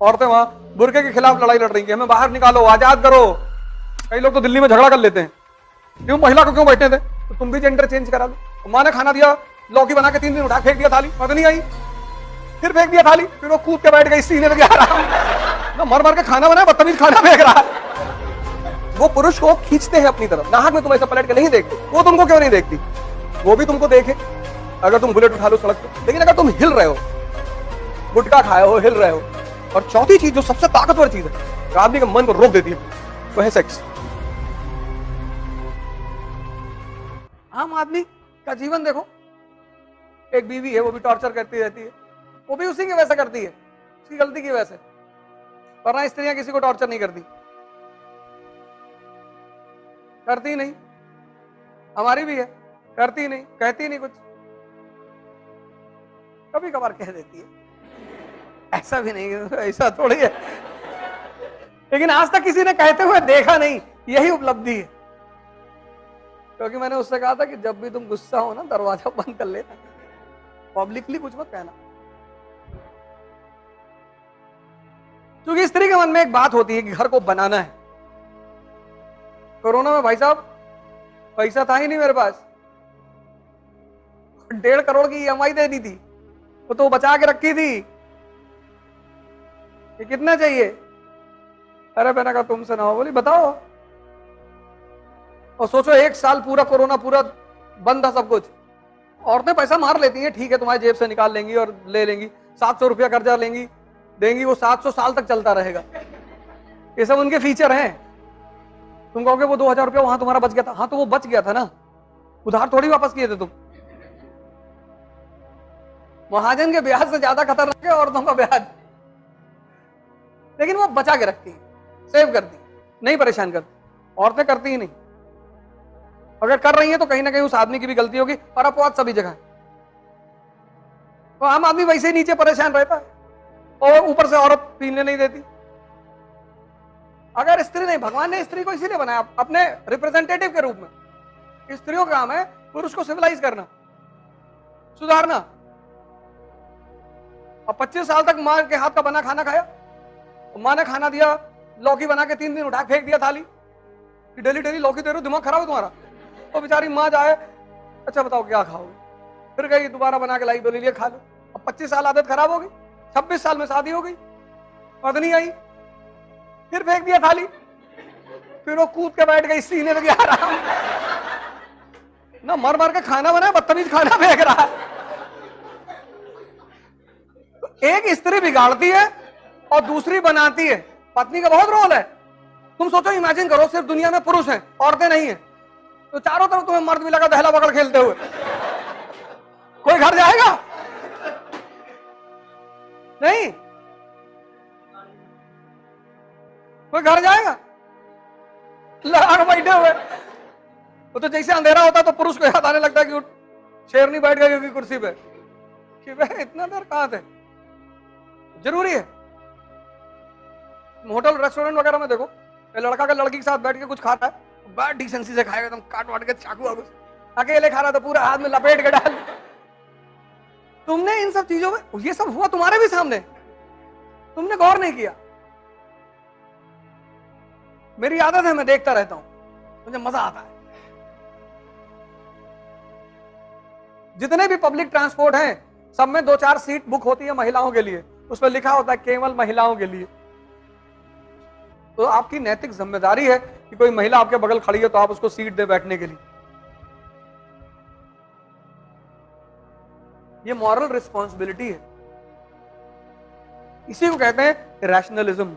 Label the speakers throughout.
Speaker 1: औरतें वहां बुर्के के खिलाफ लड़ाई लड़ रही है, हमें बाहर निकालो, आजाद करो। कई लोग तो दिल्ली में झगड़ा कर लेते हैं, क्यों महिला को क्यों बैठने थे, तो तुम भी जेंडर चेंज करा लो। माँ ने खाना दिया, लौकी बना के 3 दिन उठा फेंक दिया थाली, मत नहीं आई, फिर फेंक दिया थाली, फिर वो कूद के बैठ गई, सीने लगे आराम, मर मर के खाना बनाया, बदतमीज खाना फेंक रहा है। वो पुरुष को खींचते हैं अपनी तरफ, नाहक में तुम ऐसा पलट के नहीं देखते, वो तुमको क्यों नहीं देखती, वो भी तुमको देखे अगर तुम बुलेट उठा लो सड़क पे। लेकिन अगर तुम हिल रहे हो, गुटखा खाए हो, हिल रहे हो, और चौथी चीज जो सबसे ताकतवर चीज है, जो आदमी के मन को रोक देती है, वो है सेक्स। आम आदमी का जीवन देखो, एक बीवी है, वो भी टॉर्चर करती रहती है, वो भी उसी की वजह से करती है, उसकी गलती की वजह से, वरना स्त्रियां किसी को टॉर्चर नहीं करती, करती नहीं। हमारी भी है, करती नहीं, कहती नहीं कुछ, कभी कभार कह देती है, ऐसा भी नहीं, ऐसा थोड़ी है, लेकिन आज तक किसी ने कहते हुए देखा नहीं, यही उपलब्धि है। क्योंकि मैंने उससे कहा था कि जब भी तुम गुस्सा हो ना, दरवाजा बंद कर लेना, पब्लिकली कुछ मत कहना। क्योंकि स्त्री के मन में एक बात होती है कि घर को बनाना है। कोरोना में भाई साहब पैसा था ही नहीं मेरे पास, 1.5 करोड़ की EMI दे दी थी, वो तो बचा के रखी थी, ये कितना चाहिए, अरे मैंने कहा तुमसे ना हो, बोली बताओ। और सोचो 1 साल पूरा कोरोना पूरा बंद था सब कुछ, औरतें पैसा मार लेती हैं, ठीक है तुम्हारी जेब से निकाल लेंगी और ले लेंगी, 700 रुपया कर्जा लेंगी, देंगी, वो 700 साल तक चलता रहेगा, ये सब उनके फीचर हैं। तुम कहोगे वो 2000 रुपया वहां तुम्हारा बच गया था, हाँ तो वो बच गया था ना, उधार थोड़ी वापस किए थे तुम। महाजन के ब्याज से ज्यादा खतरनाक है औरतों का ब्याज, लेकिन वो बचा के रखती है, सेव करती, नहीं परेशान करती। औरतें करती ही नहीं, अगर कर रही हैं तो कहीं ना कहीं उस आदमी की भी गलती होगी, और अपवाद सभी जगह है। तो आम आदमी वैसे ही नीचे परेशान रहता है, और ऊपर से औरत पीने नहीं देती। अगर स्त्री नहीं, भगवान ने स्त्री को इसीलिए बनाया अपने रिप्रेजेंटेटिव के रूप में। स्त्रियों का काम है पुरुष को सिविलाइज करना, सुधारना। अब 25 साल तक मां के हाथ का बना खाना खाया, मां ने खाना दिया, लौकी बना के 3 दिन उठा फेंक दिया थाली, कि डेली डेली लौकी दे रहे हो, दिमाग खराब है तुम्हारा। तो बेचारी मां जाए, अच्छा बताओ क्या खाओगे, फिर गई दोबारा बना के लाई, बोली लिए खा लो। अब 25 साल आदत खराब हो गई, 26 साल में शादी हो गई, पद नहीं आई, फिर फेंक दिया थाली, फिर वो कूद के बैठ गई, सीने लगी आराम, ना मर मर के खाना बनाया, बदतमीज खाना फेंक रहा है। एक स्त्री बिगाड़ती है और दूसरी बनाती है, पत्नी का बहुत रोल है। तुम सोचो, इमेजिन करो सिर्फ दुनिया में पुरुष हैं, औरतें नहीं है, तो चारों तरफ तुम्हें मर्द मिलेगा दहला पकड़ खेलते हुए, कोई घर जाएगा? नहीं, कोई घर जाएगा? लगा के बैठे हुए। वो तो जैसे अंधेरा होता तो पुरुष को याद आने लगता है कि शेरनी बैठ गई होगी कुर्सी पे, कि भाई इतना देर कहां थे। जरूरी है। होटल रेस्टोरेंट वगैरह में देखो, लड़का का लड़की के साथ बैठ के कुछ खाता है, बड़ा डिसेंसी से खाएगा, एकदम काट वाट के चाकू वाकू, अकेले खा रहा था पूरा हाथ में लपेट के डाल। तुमने इन सब चीजों में, ये सब हुआ तुम्हारे भी सामने, तुमने गौर नहीं किया। मेरी आदत है, मैं देखता रहता हूं, मुझे मजा आता है। जितने भी पब्लिक ट्रांसपोर्ट हैं, सब में 2-4 सीट बुक होती है महिलाओं के लिए, उसमें लिखा होता है केवल महिलाओं के लिए। तो आपकी नैतिक जिम्मेदारी है कि कोई महिला आपके बगल खड़ी है तो आप उसको सीट दे बैठने के लिए। ये मॉरल रिस्पॉन्सिबिलिटी है, इसी को कहते हैं रैशनलिज्म।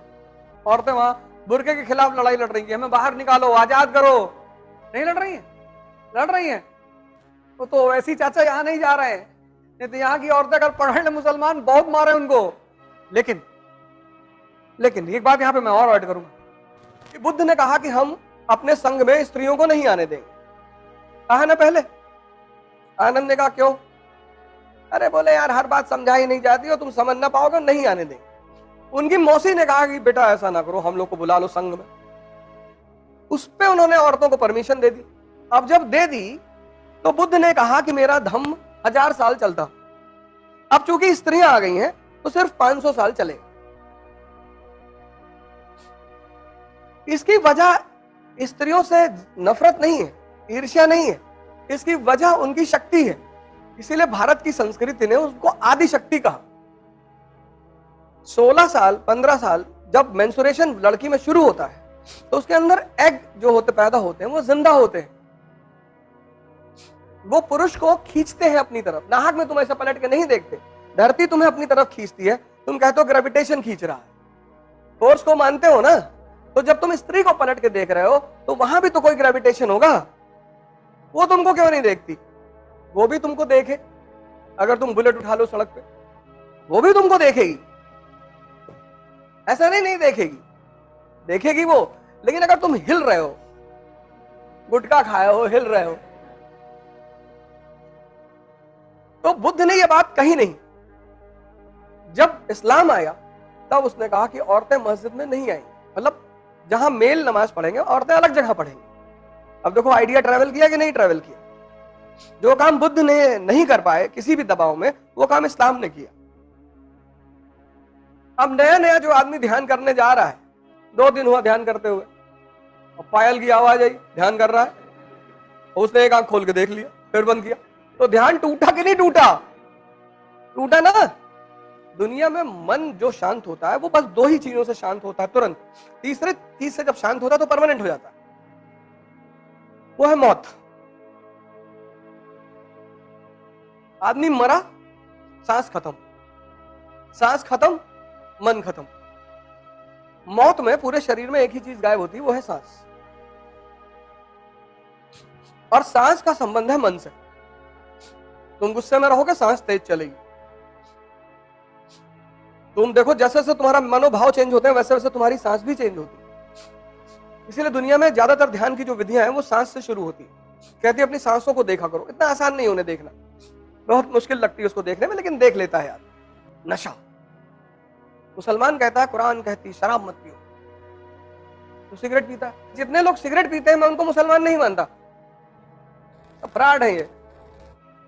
Speaker 1: औरतें वहां बुर्के के खिलाफ लड़ाई लड़ रही है, हमें बाहर निकालो, आजाद करो, नहीं लड़ रही है, लड़ रही है। तो ऐसी चाचा यहां नहीं जा रहे हैं, नहीं तो यहां की औरतें अगर पढ़ ले मुसलमान बहुत मारे उनको। लेकिन एक बात यहां पे मैं और ऐड करूंगा कि बुद्ध ने कहा कि हम अपने संघ में स्त्रियों को नहीं आने देंगे। कहा ना पहले, आनंद ने कहा क्यों? अरे बोले यार हर बात समझाई नहीं जाती और तुम समझ ना पाओगे, नहीं आने देंगे। उनकी मौसी ने कहा कि बेटा ऐसा ना करो, हम लोग को बुला लो संघ में। उस पे उन्होंने औरतों को परमिशन दे दी। अब जब दे दी तो बुद्ध ने कहा कि मेरा धम्म 1000 साल चलता, अब चूंकि स्त्रियां आ गई हैं तो सिर्फ 500 साल चलेगा।
Speaker 2: इसकी वजह स्त्रियों से नफरत नहीं है, ईर्ष्या नहीं है, इसकी वजह उनकी शक्ति है। इसीलिए भारत की संस्कृति ने उसको आदि शक्ति कहा। 16 साल 15 साल जब मेंस्ट्रुएशन लड़की में शुरू होता है तो उसके अंदर एग जो होते पैदा होते हैं वो जिंदा होते हैं, वो पुरुष को खींचते हैं अपनी तरफ। नाहक में तुम ऐसा पलट के नहीं देखते, धरती तुम्हें अपनी तरफ खींचती है, तुम कहते हो ग्रेविटेशन खींच रहा है, फोर्स को मानते हो ना। तो जब तुम स्त्री को पलट के देख रहे हो तो वहां भी तो कोई ग्रेविटेशन होगा, वो तुमको क्यों नहीं देखती? वो भी तुमको देखे। अगर तुम बुलेट उठा लो सड़क पे, वो भी तुमको देखेगी, ऐसा नहीं देखेगी, देखेगी वो। लेकिन अगर तुम हिल रहे हो, गुटखा खाए हो, हिल रहे हो, तो बुद्ध ने यह बात कही नहीं। जब इस्लाम आया तब उसने कहा कि औरतें मस्जिद में नहीं आई, मतलब जहां मेल नमाज पढ़ेंगे औरतें अलग जगह पढ़ेंगी। अब देखो आइडिया ट्रैवल किया कि नहीं ट्रैवल किया? जो काम बुद्ध ने नहीं कर पाए किसी भी दबाव में, वो काम इस्लाम ने किया। अब नया नया जो आदमी ध्यान करने जा रहा है, 2 दिन हुआ ध्यान करते हुए, और पायल की आवाज आई, ध्यान कर रहा है, उसने एक आंख खोल के देख लिया, फिर बंद किया, तो ध्यान टूटा कि नहीं टूटा? टूटा ना। दुनिया में मन जो शांत होता है वो बस 2 ही चीजों से शांत होता है तुरंत। तीसरे चीज से जब शांत होता है तो परमानेंट हो जाता है, वो है मौत। आदमी मरा, सांस खत्म, सांस खत्म, मन खत्म। मौत में पूरे शरीर में एक ही चीज गायब होती है, वो है सांस। और सांस का संबंध है मन से। तुम गुस्से में रहोगे, सांस तेज चलेगी। तुम देखो जैसे जैसे तुम्हारा मनोभाव चेंज होते हैं वैसे वैसे तुम्हारी सांस भी चेंज होती है। इसीलिए दुनिया में ज्यादातर ध्यान की जो विधियां हैं वो सांस से शुरू होती है। कहती है अपनी सांसों को देखा करो। इतना आसान नहीं उन्हें देखना, बहुत मुश्किल लगती है उसको देखने में, लेकिन देख लेता है यार। नशा, मुसलमान कहता है, कुरान कहती शराब मत पियो, तो सिगरेट पीता है। जितने लोग सिगरेट पीते हैं मैं उनको मुसलमान नहीं मानता, अपराध है ये।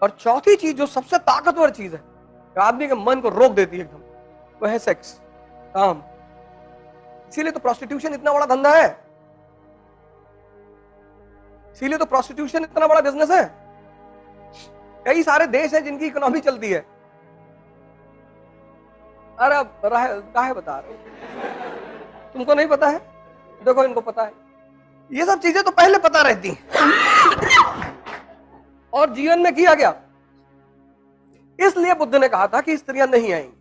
Speaker 2: और चौथी चीज जो सबसे ताकतवर चीज है, जो आदमी के मन को रोक देती है एकदम, वो है सेक्स, काम। इसीलिए तो प्रोस्टिट्यूशन इतना बड़ा धंधा है, इसीलिए तो प्रोस्टिट्यूशन इतना बड़ा बिजनेस है। कई सारे देश हैं जिनकी इकोनॉमी चलती है। अरे काहे बता रहे, तुमको नहीं पता है? देखो इनको पता है। ये सब चीजें तो पहले पता रहती हैं और जीवन में किया गया। इसलिए बुद्ध ने कहा था कि स्त्रियां नहीं आएंगी।